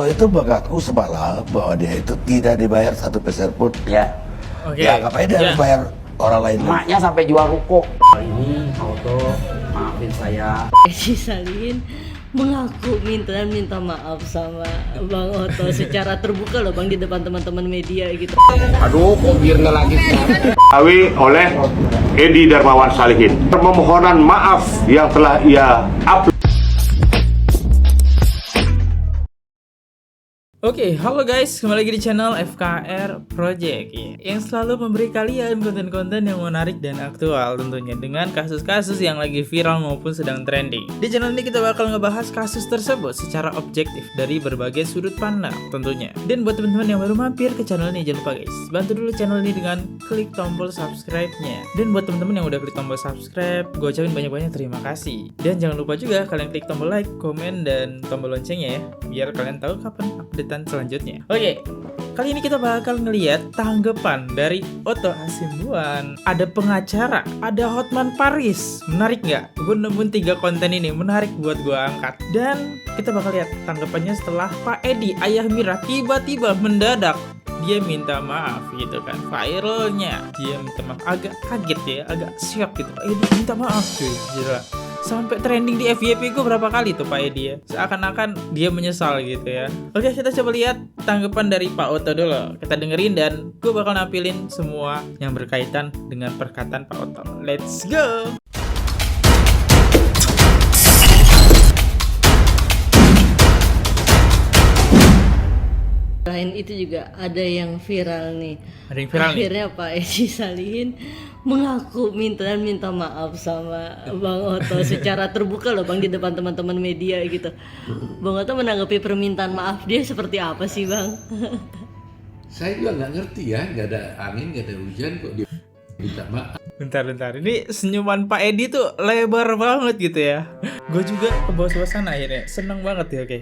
Itu mengaku semalam bahwa dia itu tidak dibayar 1 peser pun. Ya. Oke. Ya ngapain dia harus bayar orang lain? Maknya sampai jual ruko. Ini auto, maafin saya. Edi Salim mengaku minta maaf sama Bang Otto secara terbuka loh Bang, di depan teman-teman media gitu. Aduh, kok biar nggak lagi Awi oleh Edi Darmawan Salihin. Permohonan maaf yang telah ia upload. Oke, halo guys, kembali lagi di channel FKR Project yang selalu memberi kalian konten-konten yang menarik dan aktual tentunya dengan kasus-kasus yang lagi viral maupun sedang trending. Di channel ini kita bakal ngebahas kasus tersebut secara objektif dari berbagai sudut pandang tentunya. Dan buat teman-teman yang baru mampir ke channel ini, jangan lupa guys, bantu dulu channel ini dengan klik tombol subscribe-nya. Dan buat teman-teman yang udah klik tombol subscribe, gue ucapin banyak-banyak terima kasih. Dan jangan lupa juga kalian klik tombol like, komen, dan tombol loncengnya ya, biar kalian tahu kapan update selanjutnya. Oke, kali ini kita bakal ngeliat tanggapan dari Otto Hasibuan. Ada pengacara, ada Hotman Paris. Menarik nggak? Gue nemuin 3 konten ini menarik buat gue angkat. Dan kita bakal lihat tanggapannya setelah Pak Edi, ayah Mira, tiba-tiba mendadak dia minta maaf gitu kan. Viralnya dia minta maaf, agak kaget ya, agak shock gitu. Pak Edi minta maaf cuy, gila. Sampai trending di FYP gue berapa kali tuh Pak Edi ya. Seakan-akan dia menyesal gitu ya. Oke, kita coba lihat tanggapan dari Pak Otto dulu. Kita dengerin dan gue bakal nampilin semua yang berkaitan dengan perkataan Pak Otto. Let's go! Selain itu juga ada yang viral nih. Ada yang viral nih? Akhirnya Pak Edi Salim mengaku minta maaf sama Bang Otto secara terbuka loh Bang, di depan teman-teman media gitu. Bang Otto menanggapi permintaan maaf dia seperti apa sih Bang? Saya juga nggak ngerti ya, nggak ada angin, nggak ada hujan kok dia minta maaf. Bentar. Ini senyuman Pak Edi tuh lebar banget gitu ya. Gue juga ke bawah suasana akhirnya. Seneng banget ya, oke.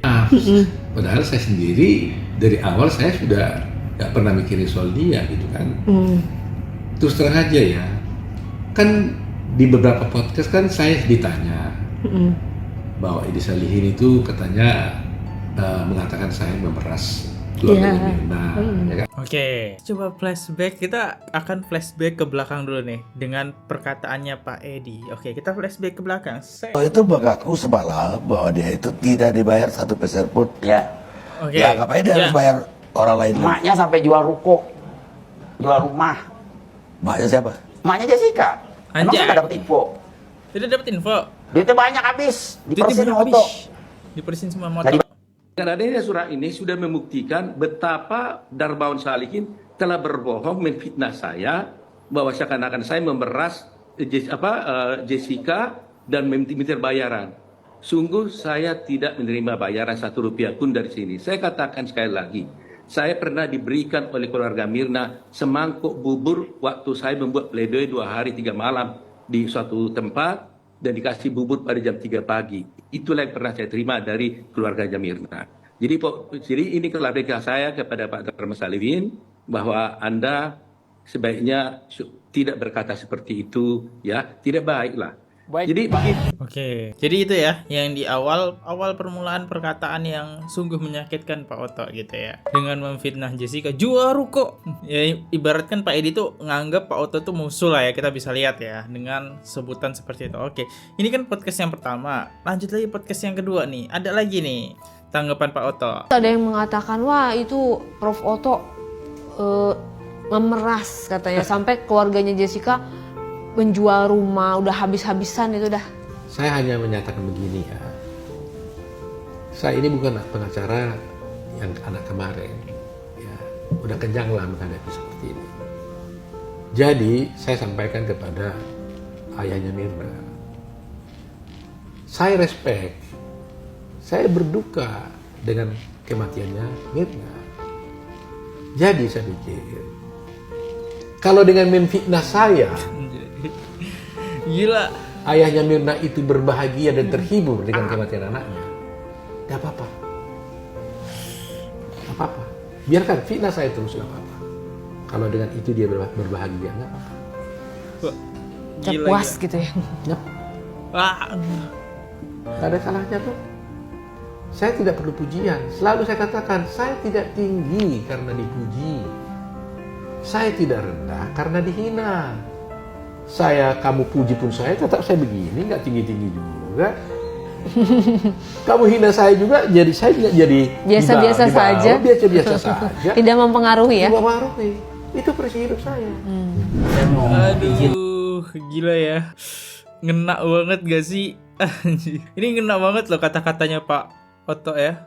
Padahal saya sendiri dari awal saya sudah nggak pernah mikirin soal dia gitu kan. Terus terang aja ya, kan di beberapa podcast kan saya ditanya bahwa Edi Salihin itu katanya mengatakan saya memeras keluarga Mirna, ya kan? Oke, coba flashback. Kita akan flashback ke belakang dulu nih dengan perkataannya Pak Edi. Oke, kita flashback ke belakang. Itu mengaku semalam bahwa dia itu tidak dibayar 1 peser pun. Ya. Oke. Ya ngapain dia harus bayar orang lain? Maknya sampai jual ruko, jual rumah. Maknya siapa? Maknya Jessica. Emang Anjay. saya nggak dapat info. Tidak dapat info. Duitnya banyak habis. Dipersin Tiba-tiba auto. habis. Dipersin semua motor. Tadi- Dengan adanya surat ini sudah membuktikan betapa Darmawan Salihin telah berbohong menfitnah saya bahwa seakan-akan saya memeras Jessica dan meminta bayaran. Sungguh saya tidak menerima bayaran 1 rupiah pun dari sini. Saya katakan sekali lagi, saya pernah diberikan oleh keluarga Mirna semangkuk bubur waktu saya membuat pledoi 2 hari 3 malam di suatu tempat dan dikasih bubur pada jam 3 pagi. Itulah yang pernah saya terima dari keluarga Mirna. Jadi ini klarifikasi saya kepada Pak Darmawan Salihin bahwa Anda sebaiknya tidak berkata seperti itu, ya, tidak baiklah. Jadi begitu. Oke, jadi itu ya yang di awal permulaan perkataan yang sungguh menyakitkan Pak Otto gitu ya, dengan memfitnah Jessica jual ruko. Ya ibaratkan Pak Edi tuh nganggap Pak Otto tuh musuh lah ya, kita bisa lihat ya dengan sebutan seperti itu. Oke, ini kan podcast yang pertama, lanjut lagi podcast yang kedua nih, ada lagi nih tanggapan Pak Otto. Ada yang mengatakan wah itu Prof Otto memeras katanya sampai keluarganya Jessica menjual rumah, udah habis-habisan itu dah. Saya hanya menyatakan begini ya, saya ini bukan pengacara yang anak kemarin, ya, udah kenyang lah menghadapi seperti ini. Jadi saya sampaikan kepada ayahnya Mirna, saya respect, saya berduka dengan kematiannya Mirna. Jadi saya pikir, kalau dengan memfitnah saya, Gila. ayahnya Mirna itu berbahagia dan terhibur dengan kematian anaknya, gak apa-apa. Gak apa-apa. Biarkan fitnah saya terus, gak apa-apa. Kalau dengan itu dia berbahagia, gak apa-apa. Udah puas gitu ya. Yap, Wah. gak ada salahnya tuh. saya tidak perlu pujian. Selalu saya katakan, saya tidak tinggi karena dipuji. Saya tidak rendah karena dihina. Kamu puji pun saya tetap saya begini, nggak tinggi-tinggi juga. Kamu hina saya juga, jadi saya tidak jadi Biasa-biasa saja. Biasa-biasa saja. Tidak mempengaruhi ya. Tidak mempengaruhi. Itu prinsip hidup saya. Saya mau izin. Aduh, gila ya. Ngena banget gak sih? Anjir. Ini ngena banget loh kata-katanya Pak Oto ya.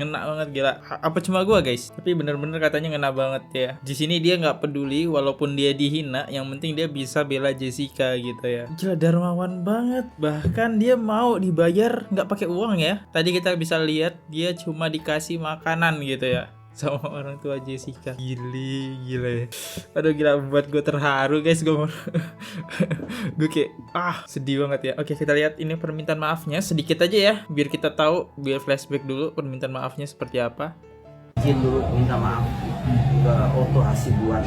Ngena banget gila. Apa cuma gua guys? Tapi bener-bener katanya ngena banget ya. Di sini dia nggak peduli walaupun dia dihina, yang penting dia bisa bela Jessica gitu ya. Gila, dermawan banget. Bahkan dia mau dibayar nggak pakai uang ya. Tadi kita bisa lihat dia cuma dikasih makanan gitu ya sama orang tua Jessica. Gila ya. Aduh gila, buat gue terharu guys. Gue kayak sedih banget ya. Oke, kita lihat ini permintaan maafnya sedikit aja ya, biar kita tahu, biar flashback dulu permintaan maafnya seperti apa. Izin dulu minta maaf ke Otto Hasibuan.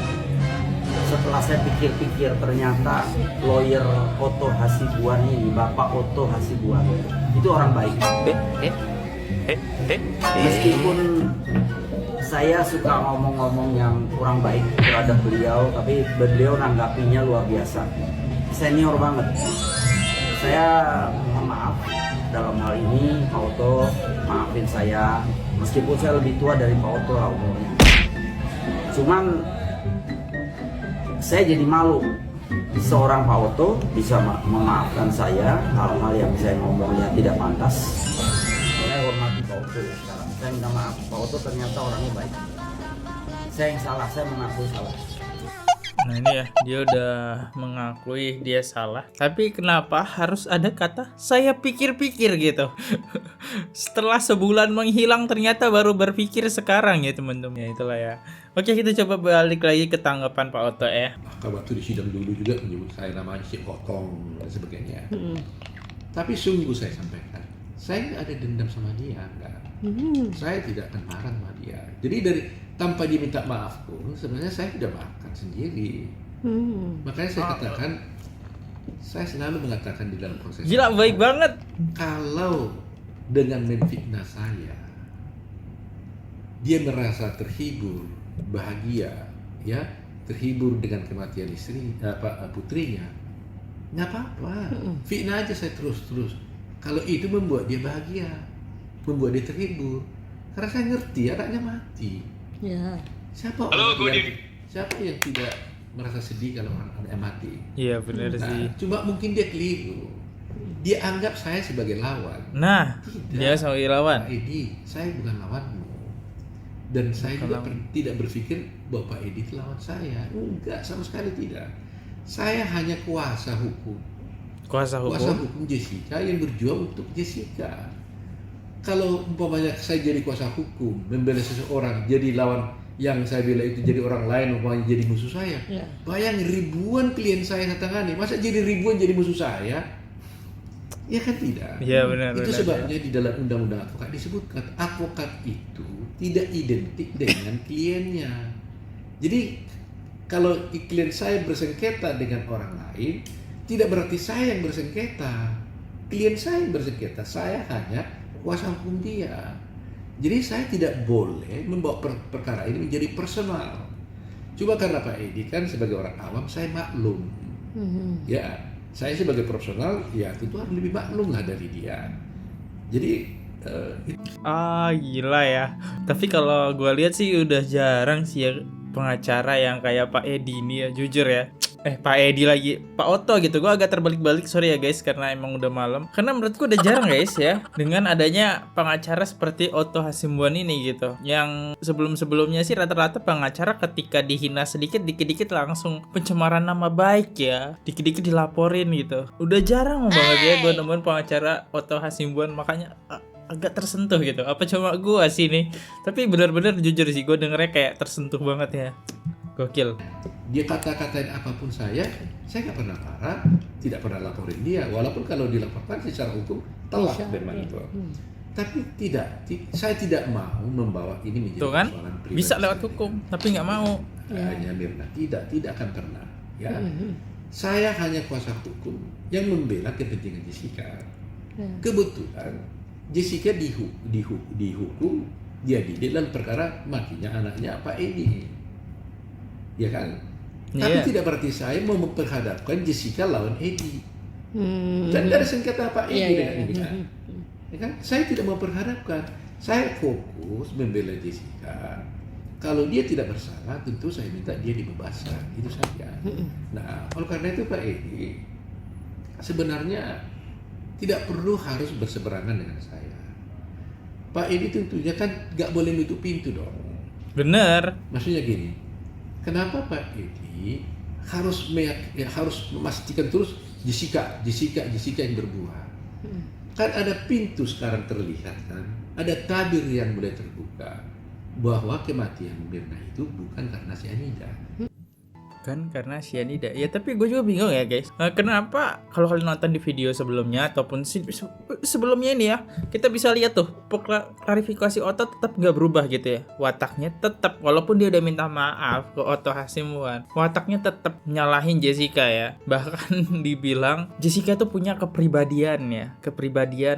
Setelah saya pikir-pikir, ternyata lawyer Otto Hasibuan ini, Bapak Otto Hasibuan, itu orang baik. Meskipun saya suka ngomong-ngomong yang kurang baik terhadap beliau, tapi beliau nanggapinya luar biasa. Senior banget. Saya mohon maaf dalam hal ini, Pak Otto, maafin saya. Meskipun saya lebih tua dari Pak Otto lah umurnya. Cuman saya jadi malu seorang Pak Otto bisa memaafkan saya hal-hal yang saya ngomongnya tidak pantas. Saya hormati Pak Otto ya sekarang. Saya minta maaf, Pak Otto ternyata orangnya baik. Saya yang salah, saya mengakui salah. Nah ini ya, dia udah mengakui dia salah. Tapi kenapa harus ada kata saya pikir-pikir gitu? Setelah sebulan menghilang ternyata baru berpikir sekarang ya teman-teman. Ya itulah ya. Oke, kita coba balik lagi ke tanggapan Pak Otto ya. Maka waktu di sidang dulu juga menyebut saya namanya si Otong dan sebagainya. Tapi sungguh saya sampaikan, saya nggak ada dendam sama dia, enggak. Saya tidak akan marah sama dia. Jadi tanpa dia minta maaf pun sebenarnya saya sudah maafkan sendiri. Makanya saya katakan, saya selalu mengatakan di dalam proses. Gila, baik banget. Kalau dengan menfitnah saya, dia merasa terhibur, bahagia, ya, terhibur dengan kematian putrinya, nggak apa-apa. Fitnah aja saya terus. Kalau itu membuat dia bahagia, membuat dia terhibur, karena saya ngerti anaknya mati. Ya. Siapa yang tidak merasa sedih kalau anaknya mati? Iya benar sih. Cuma mungkin dia keliru. Dia anggap saya sebagai lawan. Nah, Tidak. dia sebagai lawan. Pak Edi, saya bukan lawanmu. Dan saya juga tidak berpikir bahwa Pak Edi itu lawan saya. Enggak, sama sekali tidak. Saya hanya kuasa hukum. Kuasa hukum Jessica yang berjuang untuk Jessica. Kalau umpamanya saya jadi kuasa hukum, membela seseorang, jadi lawan yang saya bela itu jadi orang lain, umpamanya jadi musuh saya. Bayang ribuan klien saya saya tangani, masa jadi ribuan jadi musuh saya? Ya kan tidak. Iya benar. Itu sebabnya di dalam undang-undang advokat disebutkan advokat itu tidak identik dengan kliennya. Jadi kalau klien saya bersengketa dengan orang lain, tidak berarti saya yang bersengketa. Klien saya yang bersengketa, saya hanya kuasa hukum dia. Jadi saya tidak boleh membawa perkara ini menjadi personal. Cuma karena Pak Edi kan sebagai orang awam saya maklum. Ya, saya sebagai profesional ya tentu harus lebih maklum lah dari dia. Jadi gila ya. Tapi kalau gue lihat sih udah jarang sih ya pengacara yang kayak Pak Edi ini ya, jujur ya. Pak Edi lagi, Pak Otto gitu. Gue agak terbalik-balik, sorry ya guys, karena emang udah malam. Karena menurutku udah jarang guys ya, dengan adanya pengacara seperti Otto Hasibuan ini gitu. Yang sebelum-sebelumnya sih rata-rata pengacara ketika dihina sedikit, dikit-dikit langsung pencemaran nama baik ya, dikit-dikit dilaporin gitu. Udah jarang banget ya gue nemuin pengacara Otto Hasibuan, makanya agak tersentuh gitu. Apa cuma gue sih nih? Tapi benar-benar jujur sih, gue dengernya kayak tersentuh banget ya. Gokil. Dia kata-katain apapun saya nggak pernah marah, tidak pernah laporin dia. Walaupun kalau dilaporkan secara hukum telah memang itu. Tapi saya tidak mau membawa ini menjadi persoalan pribadi. Bisa lewat hukum, tapi nggak mau. Hanya Mirna, tidak akan pernah. Ya, saya hanya kuasa hukum yang membela kepentingan Jessica. Kebetulan Jessica dihukum jadi dalam perkara matinya anaknya Pak Edi, ya kan? Tapi Iya. tidak berarti saya mau memperhadapkan Jessica lawan Edi. Dan dari sengketa Pak Edi Iya, dengan iya. ini kan, ya kan? Saya tidak memperhadapkan. Saya fokus membela Jessica. Kalau dia tidak bersalah, tentu saya minta dia dibebaskan, itu saja. Nah, oleh karena itu Pak Edi sebenarnya tidak perlu harus berseberangan dengan saya. Pak Edi tentunya kan nggak boleh nutup pintu dong. Bener. Maksudnya gini, kenapa Pak Edi harus memastikan terus Jessica yang berbuat? Kan ada pintu sekarang terlihat kan, ada tabir yang mulai terbuka bahwa kematian Mirna itu bukan karena cyanida. Kan karena cyanida. Ya tapi gue juga bingung ya guys. Kenapa kalau kalian nonton di video sebelumnya ataupun sebelumnya ini ya, kita bisa lihat tuh klarifikasi Otto tetap nggak berubah gitu ya. Wataknya tetap, walaupun dia udah minta maaf ke Otto Hasibuan, wataknya tetap nyalahin Jessica ya. Bahkan dibilang Jessica tuh punya kepribadian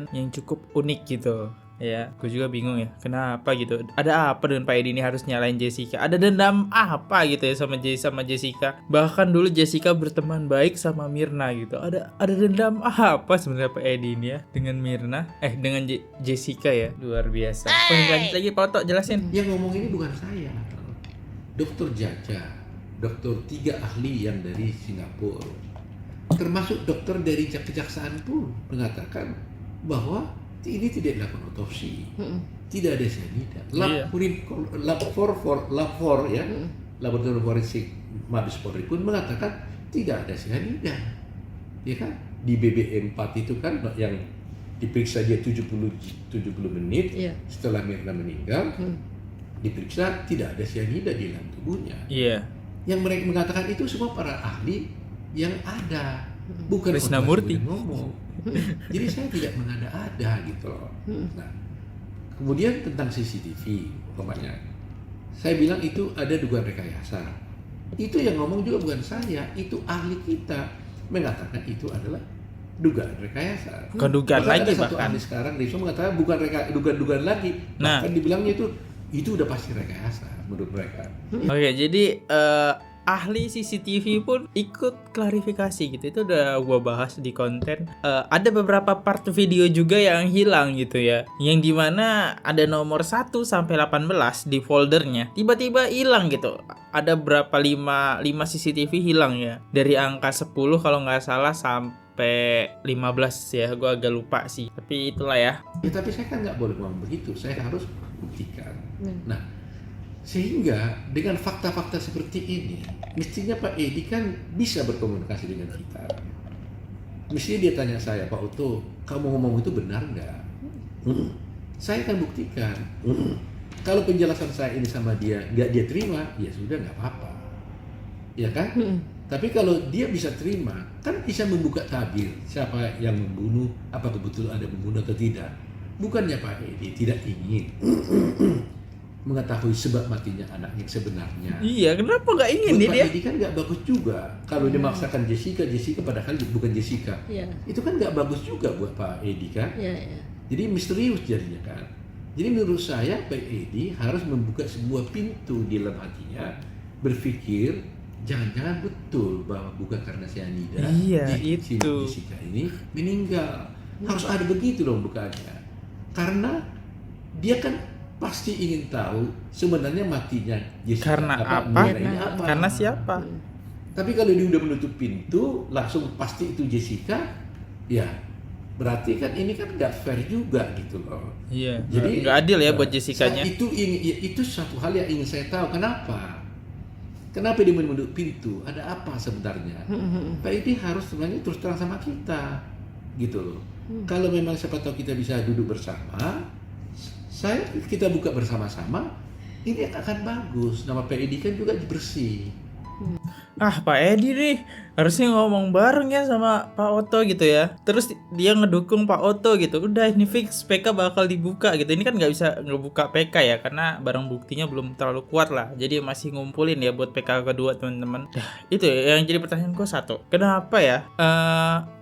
yang cukup unik gitu. Ya, gue juga bingung ya, kenapa gitu? Ada apa dengan Pak Edi ini harus nyalain Jessica? Ada dendam apa gitu ya sama Jessica? Bahkan dulu Jessica berteman baik sama Mirna gitu. Ada dendam apa sebenarnya Pak Edi ini ya dengan Mirna? Dengan Jessica ya, luar biasa. Lanjut lagi Pak Otto, jelasin. Yang ngomong ini bukan saya, Dokter Jaja, dokter 3 ahli yang dari Singapura, termasuk dokter dari kejaksaan pun mengatakan bahwa ini tidak dilakukan otopsi, tidak ada cyanida. Lab 4 ya, laboratorium forensik Mabes Polri pun mengatakan tidak ada cyanida, ya kan? Di BBM 4 itu kan yang diperiksa dia 70 menit setelah Mirna meninggal, diperiksa tidak ada cyanida di dalam tubuhnya. Iya. Yang mereka mengatakan itu semua para ahli yang ada, bukan Krisnamurti ngomong. Jadi saya tidak mengada-ada gitu loh. Nah, kemudian tentang CCTV, umpamanya, saya bilang itu ada dugaan rekayasa. Itu yang ngomong juga bukan saya, itu ahli kita mengatakan itu adalah dugaan rekayasa. Bukan dugaan lagi ada satu bahkan. ahli sekarang dia mengatakan bukan dugaan lagi, bahkan dibilangnya itu udah pasti rekayasa menurut mereka. Oke, jadi ahli CCTV pun ikut klarifikasi gitu. Itu udah gua bahas di konten. Ada beberapa part video juga yang hilang gitu ya, yang dimana ada nomor 1 sampai 18 di foldernya tiba-tiba hilang gitu. Ada berapa 5 CCTV hilang ya, dari angka 10 kalau nggak salah sampai 15 ya, gua agak lupa sih, tapi itulah ya. Tapi saya kan nggak boleh ngomong begitu, saya harus buktikan. Nah, sehingga dengan fakta-fakta seperti ini, mestinya Pak Edi kan bisa berkomunikasi dengan kita. Mestinya dia tanya saya, Pak Otto, kamu ngomong itu benar nggak? Saya akan buktikan. Kalau penjelasan saya ini sama dia nggak dia terima, ya sudah nggak apa-apa, ya kan? Tapi kalau dia bisa terima, kan bisa membuka tabir siapa yang membunuh, apa kebetulan ada membunuh atau tidak. Bukannya Pak Edi tidak ingin mengetahui sebab matinya anaknya sebenarnya. Iya, kenapa nggak ingin Buat nih Pak dia? Edi kan nggak bagus juga kalau dia memaksakan Jessica padahal bukan Jessica. Itu kan nggak bagus juga buat Pak Edi kan. Jadi misterius jadinya kan. Jadi menurut saya Pak Edi harus membuka sebuah pintu di dalam hatinya, berpikir jangan-jangan betul bahwa bukan karena cyanida si Jessica ini meninggal. Harus ada begitu dong bukannya. Karena dia kan pasti ingin tahu sebenarnya matinya Jessica Karena apa? Ini apa? Karena siapa? Tapi kalau dia udah menutup pintu langsung pasti itu Jessica, ya berarti kan ini kan nggak fair juga gitu loh. Iya. Jadi nggak adil ya buat Jessica-nya. Itu satu hal yang ingin saya tahu, kenapa dia menutup pintu, ada apa sebenarnya? Pak Edi harus sebenarnya terus terang sama kita gitu loh. Kalau memang siapa tahu kita bisa duduk bersama, kita buka bersama-sama, ini akan bagus. Nama Pak Edi kan juga bersih. Pak Edi nih harusnya ngomong bareng ya sama Pak Oto gitu ya. Terus dia ngedukung Pak Oto gitu. Udah ini fix PK bakal dibuka gitu. Ini kan nggak bisa ngebuka PK ya karena barang buktinya belum terlalu kuat lah. Jadi masih ngumpulin ya buat PK kedua teman-teman. Itu ya yang jadi pertanyaan gue satu. Kenapa ya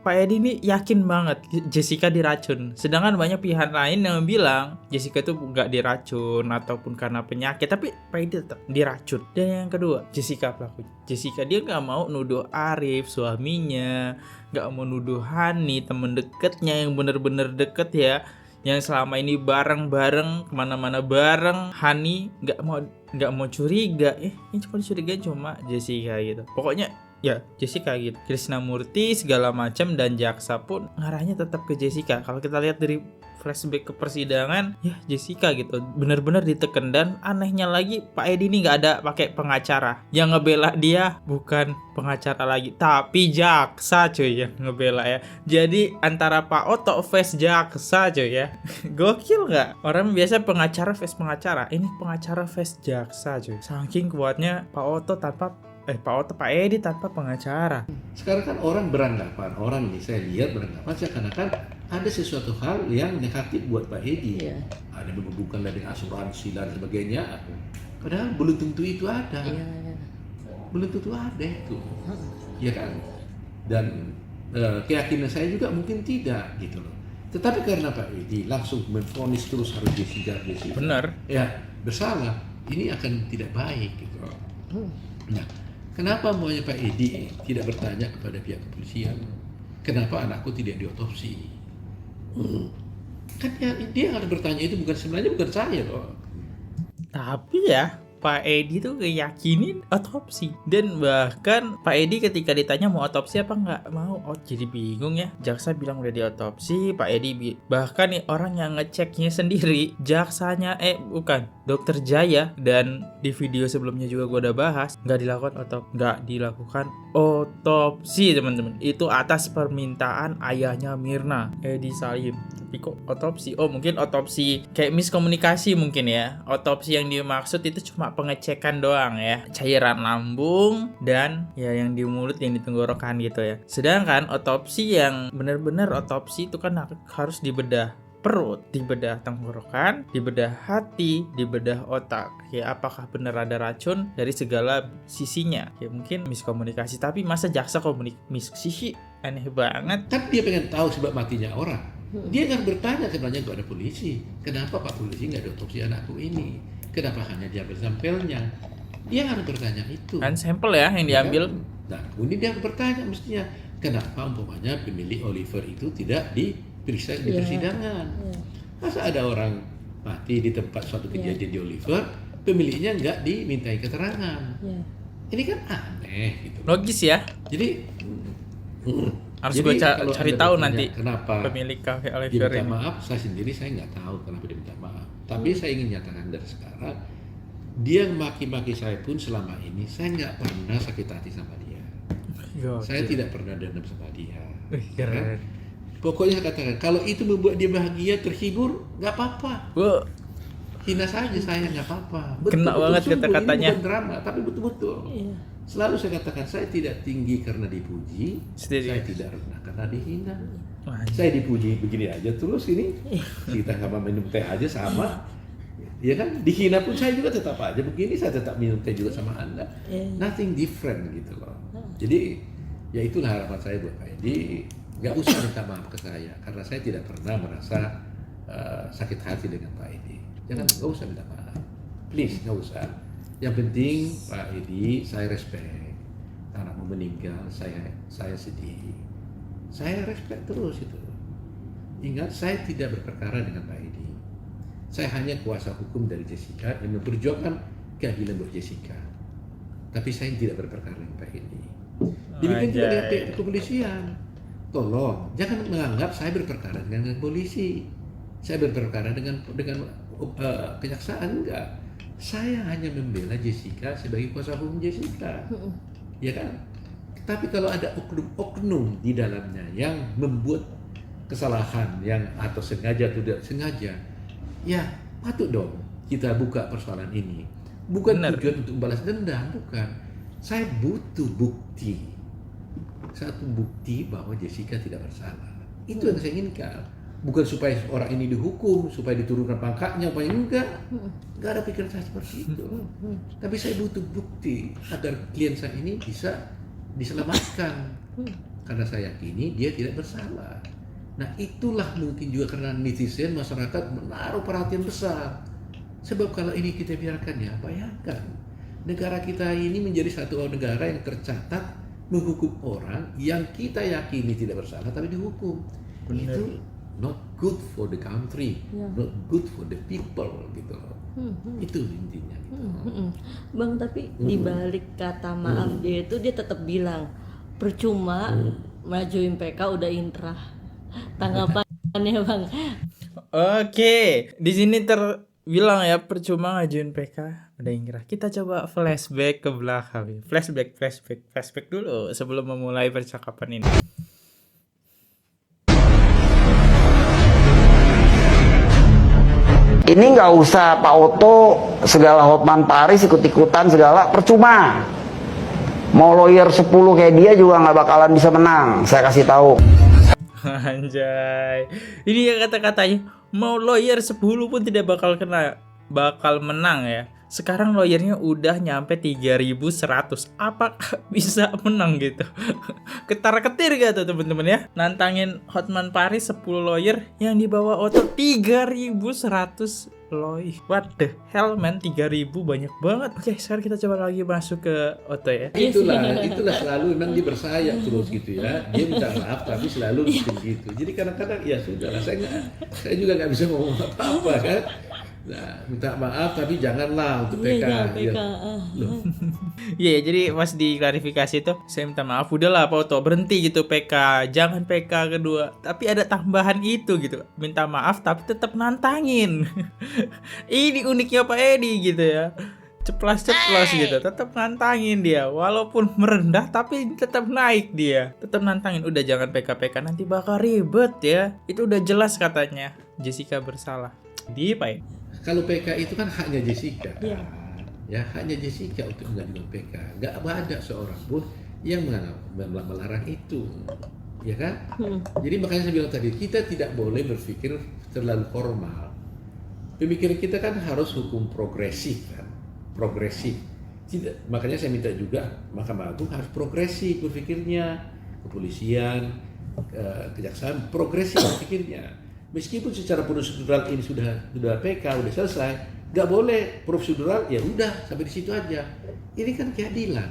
Pak Edi ini yakin banget Jessica diracun. Sedangkan banyak pihak lain yang bilang Jessica itu nggak diracun ataupun karena penyakit, tapi Pak Edi tetap diracun. Dan yang kedua, Jessica pelakunya. Jessica dia nggak mau nuduh Arif suaminya, nggak mau nuduh Hani temen deketnya yang bener-bener deket ya, yang selama ini bareng-bareng kemana-mana bareng. Hani nggak mau curiga, ini cuma dicurigain cuma Jessica gitu. Pokoknya ya Jessica gitu. Krisnamurti segala macam dan jaksa pun ngarahnya tetap ke Jessica. Kalau kita lihat dari flashback ke persidangan, ya Jessica gitu benar-benar ditekan. Dan anehnya lagi Pak Edi ini nggak ada pakai pengacara. Yang ngebela dia bukan pengacara lagi, tapi jaksa cuy yang ngebela ya. Jadi antara Pak Oto face jaksa cuy ya. Gokil nggak? Orang biasa pengacara face pengacara, ini pengacara face jaksa cuy. Saking kuatnya Pak Oto Pak Edi tanpa pengacara. Sekarang kan orang beranggapan, orang nih saya lihat beranggapan seakan-akan ada sesuatu hal yang negatif buat Pak Edi. Iya. Ada berhubungan dengan asuransi dan sebagainya. Padahal belum tentu itu ada. Iya. Belum tentu ada itu. Ya kan? Dan keyakinan saya juga mungkin tidak gitu loh. Tetapi karena Pak Edi langsung menvonis terus harus Jessica. Benar. Ya, bersalah. Ini akan tidak baik gitu loh. Nah, kenapa maunya Pak Edi tidak bertanya kepada pihak kepolisian, kenapa anakku tidak diotopsi? Kan dia harus bertanya itu sebenarnya bukan saya loh. Tapi ya Pak Edi tuh keyakinin otopsi. Dan bahkan Pak Edi ketika ditanya mau otopsi apa nggak mau, jadi bingung ya. Jaksa bilang udah diotopsi, Pak Edi bahkan nih orang yang ngeceknya sendiri, jaksanya bukan Dokter Jaya, dan di video sebelumnya juga gue udah bahas nggak dilakukan otopsi teman-teman. Itu atas permintaan ayahnya Mirna, Edi Salim. Tapi kok otopsi? Oh mungkin otopsi kayak miskomunikasi mungkin ya. Otopsi yang dimaksud itu cuma pengecekan doang ya, cairan lambung dan ya yang di mulut, yang di tenggorokan gitu ya. Sedangkan otopsi yang benar-benar otopsi itu kan harus dibedah perut, dibedah tenggorokan, dibedah hati, dibedah otak. Ya apakah benar ada racun dari segala sisinya? Ya mungkin miskomunikasi, tapi masa jaksa miskomunikasi? Aneh banget. Kan dia pengen tahu sebab matinya orang. Dia kan bertanya sebenarnya kepada polisi, kenapa Pak Polisi nggak diotopsi anakku ini? Kenapa hanya diambil sampelnya? Dia harus bertanya itu. Kan sampel ya yang diambil. Nah, kemudian dia harus bertanya mestinya, kenapa umpamanya pemilik Oliver itu tidak diperiksa di persidangan? Masa ada orang mati di tempat suatu kejadian di Oliver, pemiliknya nggak dimintai keterangan? Ini kan aneh gitu. Logis ya. Jadi harus gue cari tahu nanti kenapa pemilik kafe dia Oliver minta ini. maaf. Saya sendiri saya nggak tahu kenapa dia minta maaf. Tapi saya ingin nyatakan dari sekarang, dia maki-maki saya pun selama ini saya nggak pernah sakit hati sama dia. Saya tidak pernah dendam sama dia. Keren. Pokoknya saya katakan kalau itu membuat dia bahagia, terhibur, nggak apa-apa. Hina saja saya, nggak apa-apa. Kena banget kata-katanya. Ini bukan drama, tapi betul-betul. Selalu saya katakan saya tidak tinggi karena dipuji, saya tidak rendah karena dihina. Saya dipuji begini aja terus ini, kita nggak mau minum teh aja sama, ya kan? Dihina pun saya juga tetap aja begini, saya tetap minum teh juga sama Anda. Nothing different gitu loh. Jadi ya itulah harapan saya buat Pak Edi, nggak usah minta maaf ke saya karena saya tidak pernah merasa sakit hati dengan Pak Edi. Jangan, nggak usah minta maaf, please nggak usah. Yang penting Pak Edi, saya respect. Anakmu meninggal, saya sedih. Saya respect terus itu. Ingat, saya tidak berperkara dengan Pak Edi. Saya hanya kuasa hukum dari Jessica yang memperjuangkan keadilan buat Jessica. Tapi saya tidak berperkara dengan Pak Edi. Demikian juga dengan pihak kepolisian. Tolong, jangan menganggap saya berperkara dengan polisi. Saya berperkara dengan kejaksaan, enggak. Saya hanya membela Jessica sebagai kuasa hukum Jessica, ya kan? Tapi kalau ada oknum di dalamnya yang membuat kesalahan yang atau sengaja atau tidak sengaja, ya patut dong kita buka persoalan ini. Bukan tujuan untuk balas dendam, bukan. Saya butuh bukti. satu bukti bahwa Jessica tidak bersalah. Itu yang saya inginkan. Bukan supaya orang ini dihukum, supaya diturunkan pangkatnya, apa enggak ada pikiran saya seperti itu. Tapi saya butuh bukti agar klien saya ini bisa diselamatkan, karena saya yakini dia tidak bersalah. Nah itulah mungkin juga karena netizen, masyarakat menaruh perhatian besar. Sebab kalau ini kita biarkan, ya bayangkan negara kita ini menjadi satu negara yang tercatat menghukum orang yang kita yakini tidak bersalah tapi dihukum. Benar. Itu not good for the country, not good for the people gitu loh. Itu intinya gitu. Bang, tapi di balik kata maaf dia itu dia tetap bilang percuma majuin PK udah inkrah. Tanggapannya Bang? Oke, di sini terbilang ya percuma ngajuin PK udah ingkrah. Kita coba flashback ke belakang. Flashback dulu sebelum memulai percakapan ini. Ini nggak usah Pak Oto segala Hotman Paris ikut-ikutan segala, percuma. Mau lawyer 10 kayak dia juga nggak bakalan bisa menang, saya kasih tahu. Anjay. Ini ya kata-katanya, mau lawyer 10 pun tidak bakal menang ya. Sekarang lawyernya udah nyampe 3.100. Apakah bisa menang gitu? Ketar-ketir gak tuh temen-temen ya? Nantangin Hotman Paris 10 lawyer yang dibawa Oto 3.100 lawyer. What the hell man, 3.000 banyak banget. Oke, sekarang kita coba lagi masuk ke Oto ya. Itulah selalu memang dia bersayap terus gitu ya. Dia minta maaf tapi selalu gitu. Jadi kadang-kadang ya sudahlah, saya juga nggak bisa ngomong apa-apa kan. Nah, minta maaf tapi janganlah untuk PK. Iya, jadi pas diklarifikasi itu saya minta maaf, udahlah Pak Oto berhenti gitu PK, jangan PK kedua. Tapi ada tambahan itu gitu, minta maaf tapi tetap nantangin. Ini uniknya Pak Edi gitu ya, ceplas-ceplos gitu, tetap nantangin dia, walaupun merendah tapi tetap naik dia, tetap nantangin. Udah jangan PK nanti bakal ribet ya. Itu udah jelas katanya Jessica bersalah. Di Pak. Kalau PK itu kan haknya Jessica kan? Ya haknya Jessica untuk mengajukan PK. Nggak ada seorang pun yang melarang itu, ya kan? Jadi makanya saya bilang tadi, kita tidak boleh berpikir terlalu formal. Pemikiran kita kan harus hukum progresif kan? Progresif. Tidak, makanya saya minta juga Mahkamah Agung harus progresif berpikirnya, kepolisian, kejaksaan progresif berpikirnya. Meskipun secara prosedural ini sudah PK, sudah selesai, nggak boleh prosedural, ya udah sampai di situ aja. Ini kan keadilan.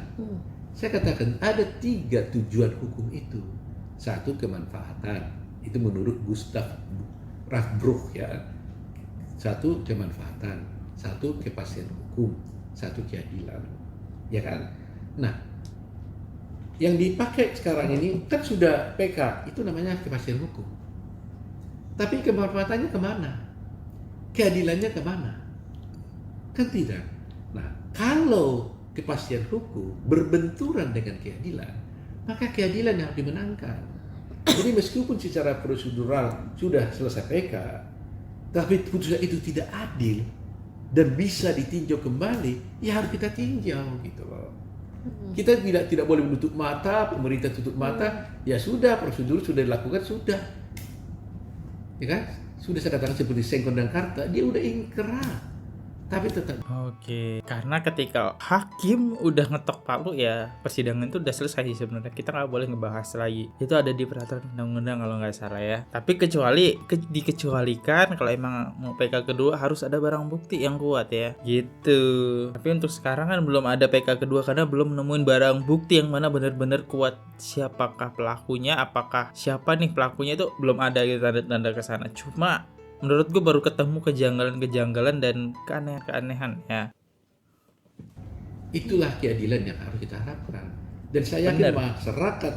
Saya katakan ada 3 tujuan hukum itu. 1, kemanfaatan. Itu menurut Gustav Rathbruch ya. 1, kemanfaatan. 1, kepastian hukum. 1, keadilan. Ya kan? Nah, yang dipakai sekarang ini kan sudah PK, itu namanya kepastian hukum. Tapi kemanfaatannya kemana? Keadilannya kemana? Kan tidak. Nah, kalau kepastian hukum berbenturan dengan keadilan, maka keadilan yang harus dimenangkan. Jadi meskipun secara prosedural sudah selesai PK, tapi putusan itu tidak adil dan bisa ditinjau kembali, ya harus kita tinjau gitu loh. Kita tidak boleh menutup mata, pemerintah tutup mata, ya sudah prosedur sudah dilakukan, sudah. Ya kan? Sudah saya katakan seperti Sengkon dan Karta, dia udah ingkrah. Tapi tetap. Oke, karena ketika hakim udah ngetok palu ya persidangan itu udah selesai sih sebenarnya. Kita nggak boleh ngebahas lagi. Itu ada di peraturan undang-undang kalau nggak salah ya. Tapi dikecualikan kalau emang mau PK kedua harus ada barang bukti yang kuat ya. Gitu. Tapi untuk sekarang kan belum ada PK kedua karena belum nemuin barang bukti yang mana benar-benar kuat. Siapakah pelakunya? Apakah siapa nih pelakunya itu belum ada gitu tanda-tanda ke sana. Cuma menurut gue baru ketemu kejanggalan-kejanggalan dan keanehan-keanehan ya. Itulah keadilan yang harus kita harapkan. Dan saya yakin masyarakat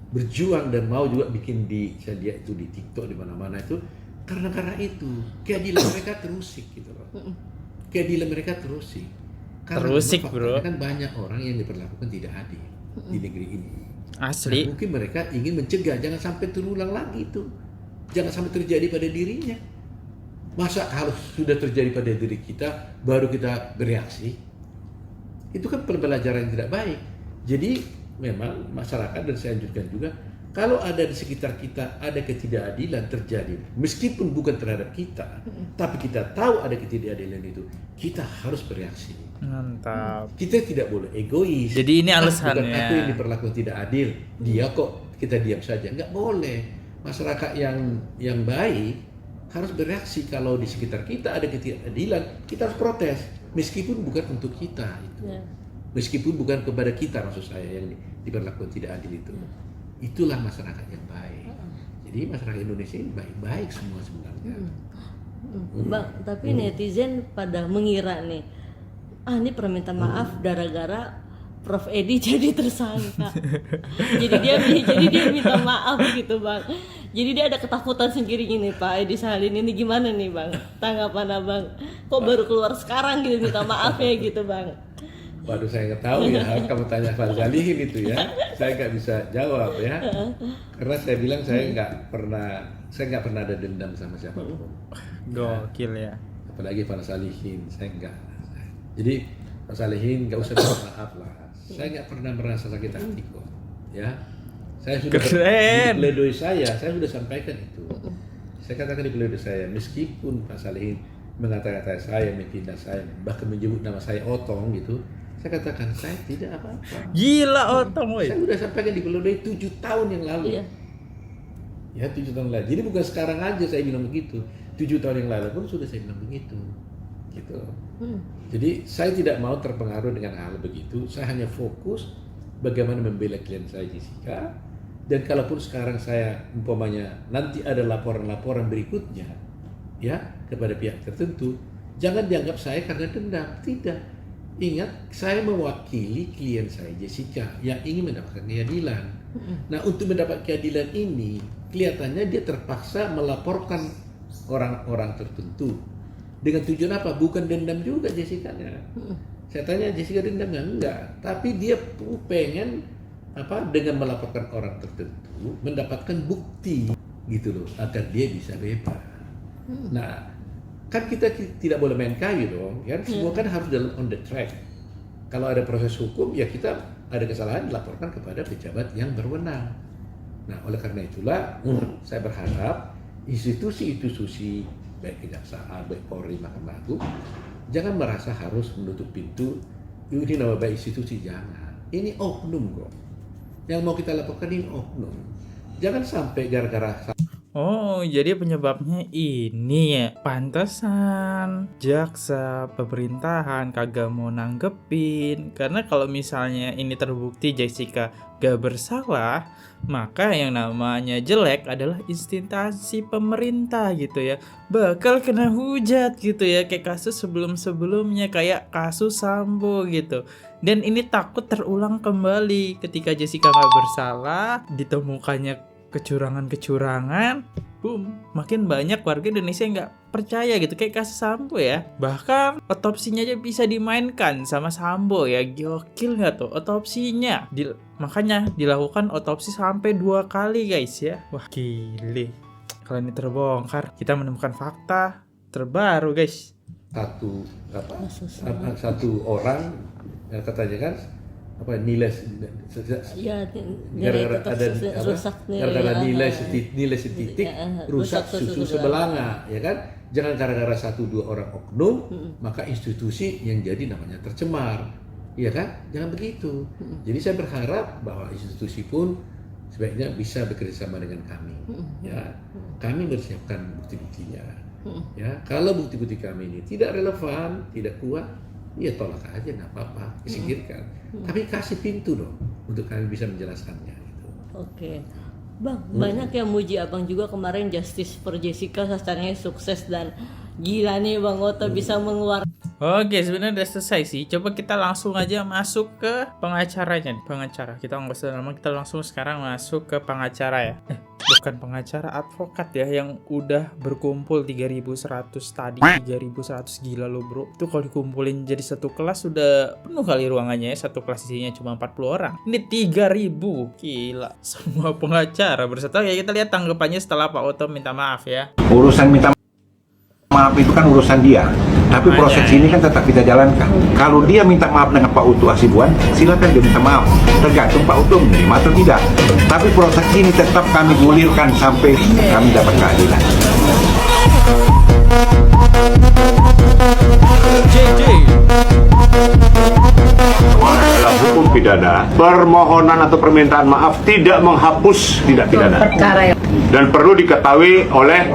berjuang dan mau juga bikin saya lihat itu di TikTok di mana-mana itu karena itu keadilan mereka terusik gitu loh. Keadilan mereka terusik. Terusik bro. Kan banyak orang yang diperlakukan tidak adil di negeri ini. Asli. Nah, mungkin mereka ingin mencegah jangan sampai terulang lagi itu. Jangan sampai terjadi pada dirinya. Masa harus sudah terjadi pada diri kita baru kita bereaksi? Itu kan pembelajaran yang tidak baik. Jadi memang masyarakat, dan saya anjurkan juga, kalau ada di sekitar kita ada ketidakadilan terjadi, meskipun bukan terhadap kita, tapi kita tahu ada ketidakadilan itu, kita harus bereaksi. Mantap. Kita tidak boleh egois. Jadi ini Bukan alasannya. aku yang diperlakukan tidak adil, dia kok kita diam saja. Nggak boleh. Masyarakat yang baik harus bereaksi kalau di sekitar kita ada ketidakadilan, kita harus protes, meskipun bukan untuk kita itu. Meskipun bukan kepada kita, maksud saya, yang diperlakukan tidak adil itu. Itulah masyarakat yang baik. Jadi masyarakat Indonesia ini baik-baik semua sebenarnya. Bang, tapi netizen pada mengira nih, ini permintaan maaf gara-gara Prof Edi jadi tersangka. jadi dia minta maaf gitu, Bang. Jadi dia ada ketakutan sendiri gini, Pak Edi Sahalin ini gimana nih, Bang? Tanggapan Abang? Kok baru keluar sekarang gitu minta maaf ya gitu, Bang? Waduh, saya nggak tahu ya, harus kamu tanya Pak Salihin itu ya. Saya nggak bisa jawab ya, karena saya bilang saya nggak pernah ada dendam sama siapapun. Gokil ya. Apalagi Pak Salihin, saya nggak. Jadi Pak Salihin nggak usah minta maaf lah. Saya nggak pernah merasa sakit hati kok, ya. Saya sudah Keren. di pledoi saya sudah sampaikan itu. Saya katakan di pledoi saya, meskipun Pak Salihin mengata-ngatai saya, menghina saya, bahkan menyebut nama saya Otong gitu, saya katakan saya tidak apa-apa. Gila Otong, woy. Saya sudah sampaikan di pledoi 7 tahun yang lalu. Iya. Ya 7 tahun lalu. Jadi bukan sekarang aja saya bilang begitu. 7 tahun yang lalu pun sudah saya bilang begitu. Gitu. Jadi saya tidak mau terpengaruh dengan hal begitu. Saya hanya fokus bagaimana membela klien saya Jessica. Dan kalaupun sekarang saya umpamanya nanti ada laporan-laporan berikutnya ya kepada pihak tertentu, jangan dianggap saya karena dendam. Tidak. Ingat, saya mewakili klien saya Jessica yang ingin mendapatkan keadilan. Nah, untuk mendapat keadilan ini, kelihatannya dia terpaksa melaporkan orang-orang tertentu. Dengan tujuan apa? Bukan dendam juga Jessica-nya. Saya tanya, Jessica dendam enggak? Tapi dia pengen dengan melaporkan orang tertentu mendapatkan bukti gitu loh, agar dia bisa bebas. Nah, kan kita tidak boleh main kayu dong, kan? Semua kan harus dalam on the track. Kalau ada proses hukum, ya kita ada kesalahan dilaporkan kepada pejabat yang berwenang. Nah, oleh karena itulah saya berharap institusi-institusi baik kejaksaan, baik Polri, Mahkamah Agung, jangan merasa harus menutup pintu. Ini nama baik institusi, jangan. Ini oknum kok. Yang mau kita laporkan ini oknum. Jangan sampai gara-gara. Oh, jadi penyebabnya ini ya. Pantesan jaksa pemerintahan kagak mau nanggepin. Karena kalau misalnya ini terbukti Jessica gak bersalah, maka yang namanya jelek adalah instansi pemerintah gitu ya. Bakal kena hujat gitu ya, kayak kasus sebelum-sebelumnya, kayak kasus Sambo gitu. Dan ini takut terulang kembali ketika Jessica gak bersalah, ditemukannya kecurangan-kecurangan, boom, makin banyak warga Indonesia yang nggak percaya gitu, kayak kasus Sambo ya. Bahkan otopsinya aja bisa dimainkan sama Sambo ya, gokil nggak tuh otopsinya? Makanya dilakukan otopsi sampai 2 kali guys ya. Wah gile. Kalau ini terbongkar, kita menemukan fakta terbaru guys. Satu orang katanya kan nilai gara-gara ada gara-gara nilai setitik rusak susu sebelanga, ya kan? Jangan gara-gara 1-2 orang oknum maka institusi yang jadi namanya tercemar, ya kan? Jangan begitu. Jadi saya berharap bahwa institusi pun sebaiknya bisa bekerjasama dengan kami, ya. Kami bersiapkan bukti-buktinya, ya. Kalau bukti-bukti kami ini tidak relevan, tidak kuat, ya tolak aja, nggak apa-apa, disingkirkan. Tapi kasih pintu dong untuk kami bisa menjelaskannya. Gitu. Oke, Bang, banyak yang muji Abang juga kemarin Justice for Jessica rasanya sukses dan gila nih Bang Oto bisa mengeluarkan. Oke, sebenarnya udah selesai sih. Coba kita langsung aja masuk ke pengacaranya. Pengacara, kita nggak usah lama, kita langsung sekarang masuk ke pengacara ya. Bukan pengacara, advokat ya, yang udah berkumpul 3.100 tadi. 3.100, gila lo bro. Itu kalau dikumpulin jadi satu kelas udah penuh kali ruangannya ya. Satu kelas isinya cuma 40 orang. Ini 3.000, gila. Semua pengacara bersatu. Ya kita lihat tanggapannya setelah Pak Oto minta maaf ya. Urusan minta maaf itu kan urusan dia. Tapi proses ini kan tetap kita jalankan. Kalau dia minta maaf dengan Pak Utu Hasibuan, silakan dia minta maaf. Tergantung Pak Utu menerima atau tidak. Tapi proses ini tetap kami gulirkan sampai kami dapat keadilan. Dalam hukum pidana, permohonan atau permintaan maaf tidak menghapus tindak pidana. Dan perlu diketahui oleh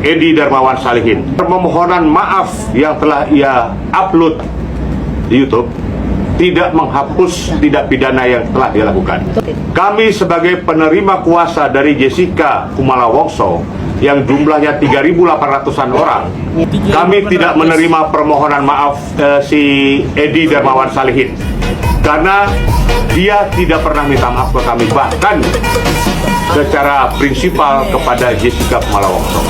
Edi Darmawan Salihin, permohonan maaf yang telah ia upload di YouTube tidak menghapus tindak pidana yang telah dia lakukan. Kami sebagai penerima kuasa dari Jessica Kumala Wongso yang jumlahnya 3.800-an orang, kami tidak menerima permohonan maaf si Edi Darmawan Salihin karena dia tidak pernah minta maaf ke kami, bahkan secara prinsipal kepada Jessica Kumala Wongso.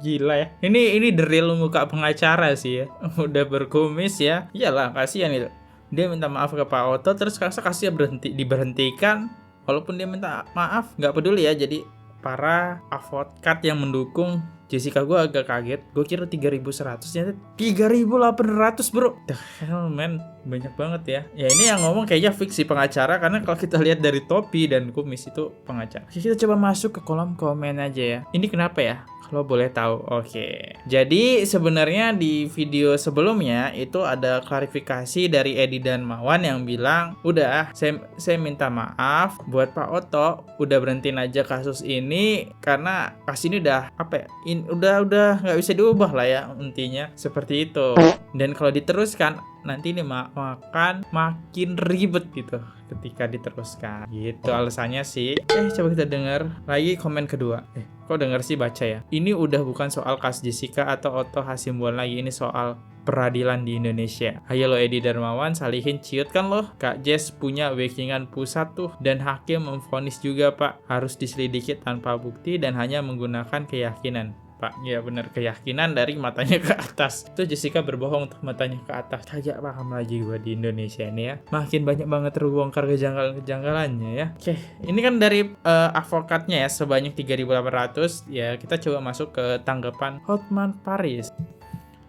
Gila ya. Ini the real muka pengacara sih ya. Udah berkumis ya. Iyalah, kasihan itu. Dia minta maaf ke Pak Oto, terus kasih diberhentikan. Walaupun dia minta maaf, nggak peduli ya. Jadi para advokat yang mendukung Jessica, gue agak kaget. Gue kira 3.100, ternyata 3.800 bro. The hell man, banyak banget ya. Ya ini yang ngomong kayaknya fiksi pengacara, karena kalau kita lihat dari topi dan kumis itu pengacara. Kita coba masuk ke kolom komen aja ya. Ini kenapa ya? Kalau boleh tahu. Oke. Jadi sebenarnya di video sebelumnya itu ada klarifikasi dari Edi Darmawan yang bilang, udah saya minta maaf buat Pak Oto, udah berhentiin aja kasus ini karena kasus ini udah apa ya? Udah nggak bisa diubah lah ya, intinya seperti itu. Dan kalau diteruskan nanti ini makin ribet gitu ketika diteruskan. Gitu alasannya sih. Coba kita dengar lagi komen kedua. Kok denger sih baca ya? Ini udah bukan soal kasus Jessica atau Oto Hasibuan lagi, ini soal peradilan di Indonesia. Ayo lo Edi Darmawan Salihin ciut kan loh. Kak Jess punya backingan pusat tuh, dan hakim memvonis juga Pak. Harus diselidiki tanpa bukti dan hanya menggunakan keyakinan. Pak, ya benar, keyakinan dari matanya ke atas. Itu Jessica berbohong untuk matanya ke atas. Kagak paham lagi gue di Indonesia ini ya. Makin banyak banget terbongkar kejanggalan-kejanggalannya ya. Oke, ini kan dari advokatnya ya, sebanyak 3.800. Ya, kita coba masuk ke tanggapan Hotman Paris.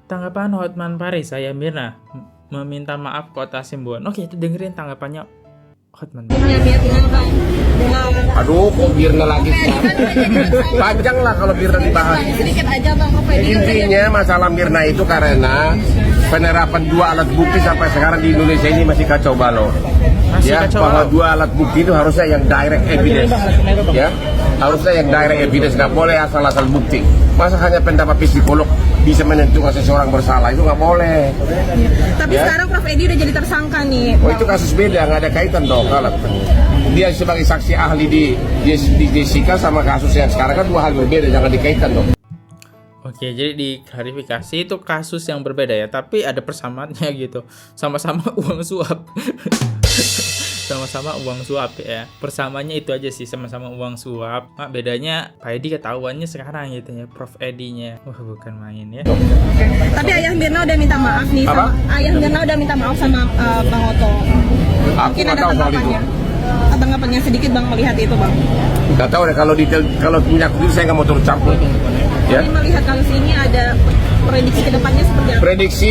Tanggapan Hotman Paris, saya Mirna meminta maaf Kota Hasibuan. Oke, itu dengerin tanggapannya Hotman. Aduh, kok Mirna lagi sekarang? Panjang lah kalau Mirna dibahas. Sedikit aja Bang. Intinya masalah Mirna itu karena penerapan dua alat bukti sampai sekarang di Indonesia ini masih kacau balau. Ya, bahwa dua alat bukti itu harusnya yang direct evidence. Ya, harusnya yang direct evidence, nggak boleh asal-asal bukti. Masa hanya pendapat psikolog bisa menentukan seseorang bersalah, itu nggak boleh. Tapi ya, sekarang Prof Edi udah jadi tersangka nih. Oh, itu kasus beda, nggak ada kaitan dong. Kalau dia sebagai saksi ahli di Jessica sama kasus yang sekarang kan dua hal berbeda, jangan dikaitkan dong. Oke, jadi diklarifikasi itu kasus yang berbeda ya, tapi ada persamaannya gitu. Sama-sama uang suap. Sama-sama uang suap ya. Persamaannya itu aja sih, sama-sama uang suap. Nah, bedanya Pak Edi ketahuannya sekarang gitu ya, Prof Edi-nya. Wah, bukan main ya. Tapi Ayah Mirna udah minta maaf nih sama Ayah Mirna udah minta maaf sama Bang Oto. Mungkin ada tanggapannya. Tanggapannya sedikit Bang melihat itu Bang. Gak tahu deh, kalau detail, kalau menyangkut itu saya nggak mau turut campur. Ya. Tapi melihat kasus ini ada prediksi kedepannya seperti apa? Prediksi,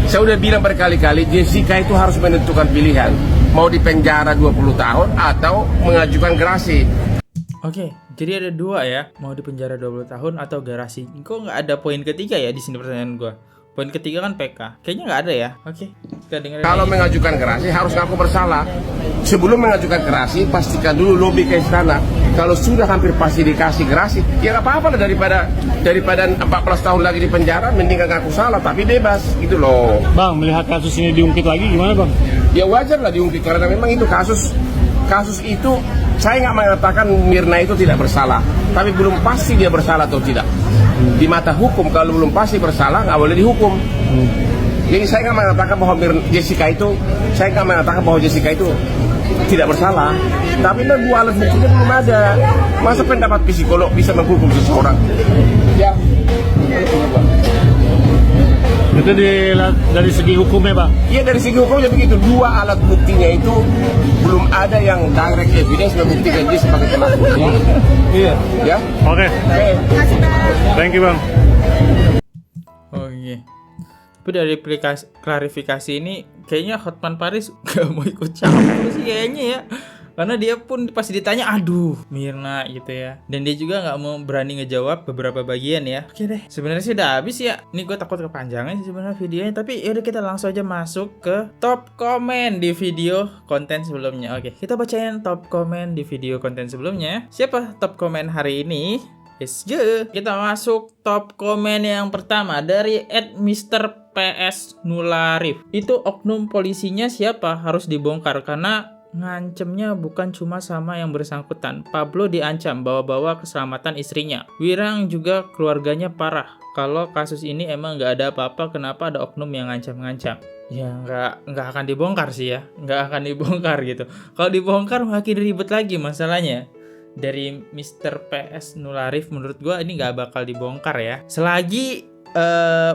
saya udah bilang berkali-kali, Jessica itu harus menentukan pilihan. Mau dipenjara 20 tahun atau mengajukan gerasi. Oke, jadi ada dua ya, mau dipenjara 20 tahun atau gerasi. Kok nggak ada poin ketiga ya di sini pertanyaan gue? Poin ketiga kan PK. Kayaknya nggak ada ya. Oke, kita dengerin. Kalau mengajukan gerasi harus ngaku bersalah. Sebelum mengajukan gerasi, pastikan dulu lobby ke istana. Kalau sudah hampir pasti dikasih gerasi, ya nggak apa-apa lah daripada 14 tahun lagi di penjara, mendingan ngaku salah tapi bebas gitu loh. Bang, melihat kasus ini diungkit lagi gimana Bang? Ya wajar lah diungkit karena memang itu kasus itu saya nggak mengatakan Mirna itu tidak bersalah, tapi belum pasti dia bersalah atau tidak. Di mata hukum kalau belum pasti bersalah nggak boleh dihukum. Jadi saya nggak mengatakan bahwa Jessica itu tidak bersalah, tapi kan dua alat buktinya belum ada. Masa pendapat psikolog bisa menghukum seseorang? Ya. Itu dari segi hukumnya Bang? Iya, dari segi hukumnya begitu. Dua alat buktinya itu belum ada yang direct evidence membuktikan dia sebagai pelaku. Iya. Ya. Oke. Thank you Bang. Iya. Tapi dari klarifikasi ini kayaknya Hotman Paris gak mau ikut campur sih kayaknya ya. Karena dia pun pasti ditanya, aduh Mirna gitu ya. Dan dia juga gak mau berani ngejawab beberapa bagian ya. Oke deh, sebenarnya sih udah habis ya. Ini gue takut kepanjangan sih sebenarnya videonya. Tapi yaudah kita langsung aja masuk ke top komen di video konten sebelumnya. Oke, kita bacain top komen di video konten sebelumnya. Siapa top komen hari ini? Let's go. Kita masuk top komen yang pertama dari @Mr. PS Nularif. Itu oknum polisinya siapa? Harus dibongkar karena ngancemnya bukan cuma sama yang bersangkutan. Pablo diancam bawa-bawa keselamatan istrinya. Wirang juga keluarganya parah. Kalau kasus ini emang nggak ada apa-apa, kenapa ada oknum yang ngancam-ngancam? Ya nggak akan dibongkar sih ya, nggak akan dibongkar gitu. Kalau dibongkar makin ribet lagi masalahnya. Dari Mr. PS Nularif, menurut gua ini nggak bakal dibongkar ya. Selagi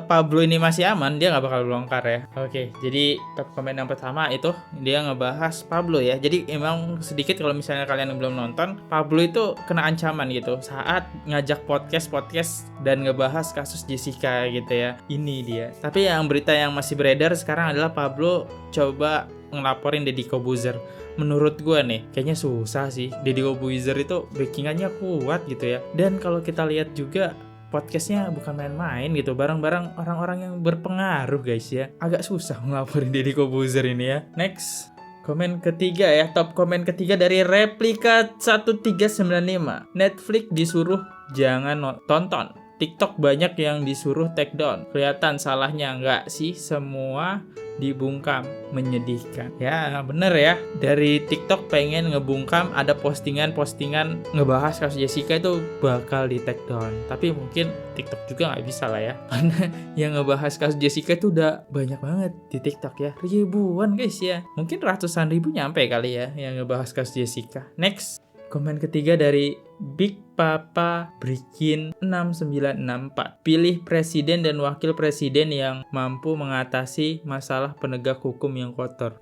Pablo ini masih aman, dia nggak bakal bongkar ya. Oke, jadi top komen yang pertama itu dia ngebahas Pablo ya. Jadi emang sedikit kalau misalnya kalian yang belum nonton, Pablo itu kena ancaman gitu saat ngajak podcast dan ngebahas kasus Jessica gitu ya. Ini dia. Tapi yang berita yang masih beredar sekarang adalah Pablo coba ngelaporin Deddy Corbuzier. Menurut gue nih, kayaknya susah sih. Deddy Corbuzier itu backingannya kuat gitu ya. Dan kalau kita lihat juga podcastnya bukan main-main gitu, bareng-bareng orang-orang yang berpengaruh guys ya. Agak susah ngelaporin Deddy Corbuzier ini ya. Next, komen ketiga ya, top komen ketiga dari Replika 1395. Netflix disuruh jangan tonton, TikTok banyak yang disuruh take down. Kelihatan salahnya nggak sih? Semua dibungkam, menyedihkan. Ya bener ya, dari TikTok pengen ngebungkam, ada postingan-postingan ngebahas kasus Jessica itu bakal di take down. Tapi mungkin TikTok juga nggak bisa lah ya, karena yang ngebahas kasus Jessica itu udah banyak banget di TikTok ya, ribuan guys ya. Mungkin ratusan ribu nyampe kali ya yang ngebahas kasus Jessica. Next, komen ketiga dari Big Papa Brikin 6964. Pilih presiden dan wakil presiden yang mampu mengatasi masalah penegak hukum yang kotor.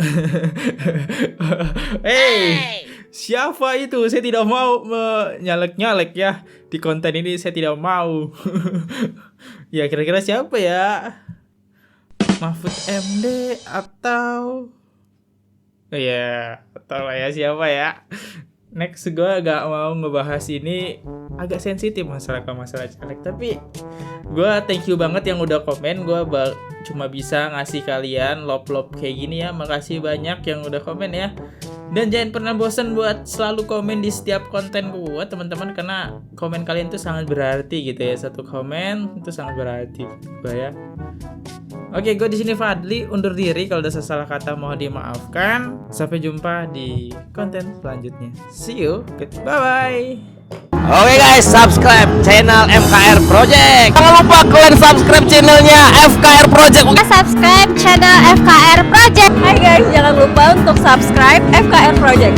Hey, siapa itu? Saya tidak mau menyalek-nyalek ya di konten ini, saya tidak mau. Ya kira-kira siapa ya? Mahfud MD atau atau ya siapa ya? Next, gue gak mau ngebahas ini, agak sensitif masalah caleg. Tapi gue thank you banget yang udah komen. Gue cuma bisa ngasih kalian love kayak gini ya. Makasih banyak yang udah komen ya. Dan jangan pernah bosan buat selalu komen di setiap konten gue teman-teman, karena komen kalian tuh sangat berarti gitu ya. Satu komen itu sangat berarti gue ya. Oke, gue di sini Fadli undur diri. Kalau ada salah kata mohon dimaafkan. Sampai jumpa di konten selanjutnya. See you. Bye-bye. Oke guys, subscribe channel FKR Project. Jangan lupa kalian subscribe channelnya FKR Project. Subscribe channel FKR Project. Hai guys, jangan lupa untuk subscribe FKR Project.